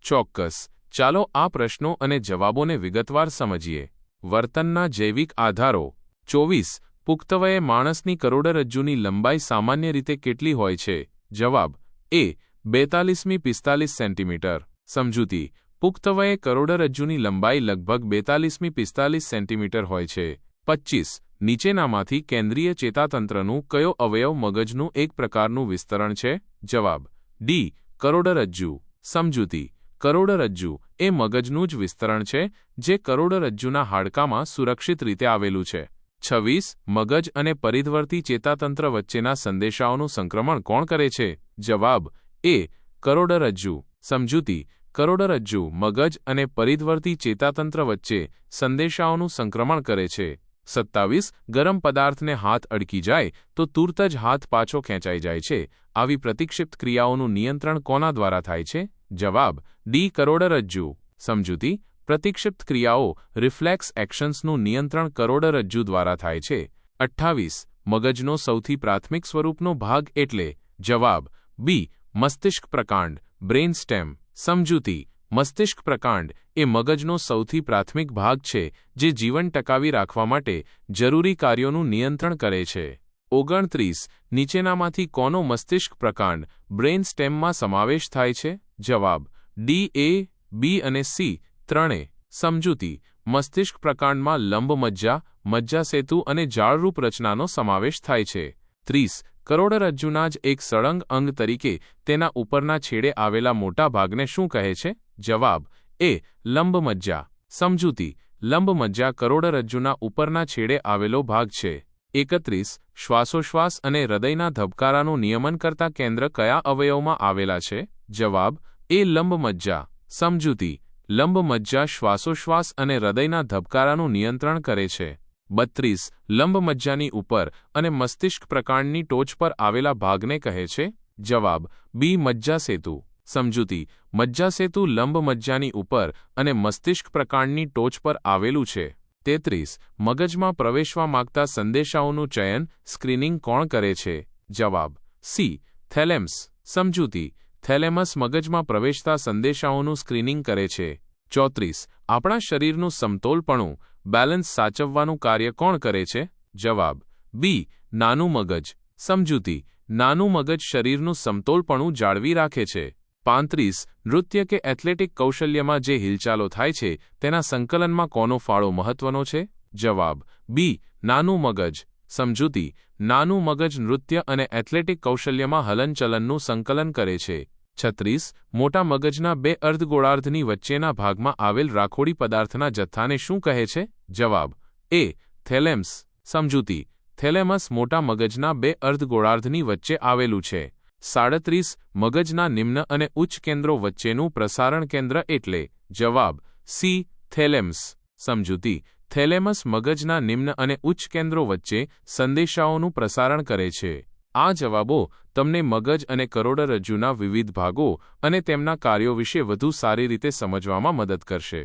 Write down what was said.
ચોક્કસ. ચાલો આ પ્રશ્નો અને જવાબોને વિગતવાર સમજીએ. વર્તનના જૈવિક આધારો. 24. પુખ્ત વયે માણસની કરોડરજ્જુની લંબાઈ સામાન્ય રીતે કેટલી હોય છે? જવાબ: એ. 42-45 સેન્ટીમીટર. સમજૂતી: પુખ્ત વયે કરોડરજ્જુની લંબાઈ લગભગ 42-45 સેન્ટીમીટર હોય છે. 25. નીચેનામાંથી કેન્દ્રીય ચેતાતંત્રનું કયો અવયવ મગજનું એક પ્રકારનું વિસ્તરણ છે? જવાબ: ડી. કરોડરજ્જુ. સમજૂતી: કરોડરજ્જુ એ મગજનું જ વિસ્તરણ છે, જે કરોડરજ્જુના હાડકામાં સુરક્ષિત રીતે આવેલું છે. 26. મગજ અને પરિધ્વર્તી ચેતાતંત્ર વચ્ચેના સંદેશાઓનું સંક્રમણ કોણ કરે છે? જવાબ: એ. કરોડરજ્જુ. સમજૂતી: કરોડરજ્જુ મગજ અને પરિધ્વર્તી ચેતાતંત્ર વચ્ચે સંદેશાઓનું સંક્રમણ કરે છે. 27. ગરમ પદાર્થને હાથ અડકી જાય તો તુરત જ હાથ પાછો ખેંચાઈ જાય છે. આવી પ્રતિક્ષિપ્ત ક્રિયાઓનું નિયંત્રણ કોના દ્વારા થાય છે? જવાબ: ડી. કરોડરજ્જુ. સમજૂતી: પ્રતિક્ષિપ્ત ક્રિયાઓ રિફ્લેક્સ એક્શન્સનું નિયંત્રણ કરોડરજ્જુ દ્વારા થાય છે. 28. મગજનો સૌથી પ્રાથમિક સ્વરૂપનો ભાગ એટલે? જવાબ: બી. મસ્તિષ્ક પ્રકાંડ બ્રેઇન સ્ટેમ. સમજૂતી: મસ્તિષ્ક પ્રકાંડ એ મગજનો સૌથી પ્રાથમિક ભાગ છે, જે જીવન ટકાવી રાખવા માટે જરૂરી કાર્યોનું નિયંત્રણ કરે છે. 29. નીચેનામાંથી કોનો મસ્તિષ્ક પ્રકાંડ બ્રેઇન સ્ટેમમાં સમાવેશ થાય છે? જવાબ: ડી. એ, બી અને સી ત્રણે. સમજૂતી: મસ્તિષ્ક પ્રકાંડમાં લંબ મજ્જા, મજ્જાસેતુ અને જાળરૂપ રચનાનો સમાવેશ થાય છે. 30. કરોડરજ્જુના જ એક સળંગ અંગ તરીકે તેના ઉપરના છેડે આવેલા મોટા ભાગને શું કહે છે? જવાબ: એ. લંબ મજ્જા. સમજૂતી: લંબ મજ્જા કરોડરજ્જુના ઉપરના છેડે આવેલો ભાગ છે. 31. શ્વાસોશ્વાસ અને હૃદયના ધબકારાનું નિયમન કરતા કેન્દ્ર કયા અવયવમાં આવેલા છે? જવાબ: એ. લંબ મજ્જા. સમજૂતી: લંબ મજ્જા શ્વાસોશ્વાસ અને હૃદયના ધબકારાનું નિયંત્રણ કરે છે. 32. લંબ મજ્જાની ઉપર અને મસ્તિષ્ક પ્રકાંડની ટોચ પર આવેલા ભાગને કહે છે? જવાબ: બી. મજ્જાસેતુ. સમજૂતી: મજ્જાસેતુ લંબ મજ્જાની ઉપર અને મસ્તિષ્ક પ્રકાંડની ટોચ પર આવેલું છે. 33. મગજમાં પ્રવેશવા માંગતા સંદેશાઓનું ચયન સ્ક્રીનિંગ કોણ કરે છે? જવાબ: સી. થેલેમસ. સમજૂતી: થેલેમસ મગજમાં પ્રવેશતા સંદેશાઓનું સ્ક્રીનિંગ કરે છે. 34. આપણા શરીરનું સમતોલપણું બેલેન્સ સાચવવાનું કાર્ય કોણ કરે છે? જવાબ: બી. નાનું મગજ. સમજૂતી: નાનું મગજ શરીરનું સમતોલપણું જાળવી રાખે છે. 35. નૃત્ય કે એથ્લેટિક કૌશલ્યમાં જે હિલચાલો થાય છે, તેના સંકલનમાં કોનો ફાળો મહત્વનો છે? જવાબ: બી. નાનું મગજ. સમજૂતી: નાનું મગજ નૃત્ય અને એથ્લેટિક કૌશલ્યમાં હલનચલનનું સંકલન કરે છે. 36. મોટા મગજના બે અર્ધગોળાર્ધની વચ્ચેના ભાગમાં આવેલ રાખોડી પદાર્થના જથ્થાને શું કહે છે? જવાબ: એ. થેલેમસ. સમજૂતી: થેલેમસ મોટા મગજના બે અર્ધગોળાર્ધની વચ્ચે આવેલું છે. 37. મગજના નિમ્ન અને ઉચ્ચ કેન્દ્રો વચ્ચેનું પ્રસારણ કેન્દ્ર એટલે? જવાબ: સી. થેલેમસ. સમજૂતી: થેલેમસ મગજના નિમ્ન અને ઉચ્ચ કેન્દ્રો વચ્ચે સંદેશાઓનું પ્રસારણ કરે છે. આ જવાબો તમને મગજ અને કરોડરજ્જુના વિવિધ ભાગો અને તેમના કાર્યો વિશે વધુ સારી રીતે સમજવામાં મદદ કરશે.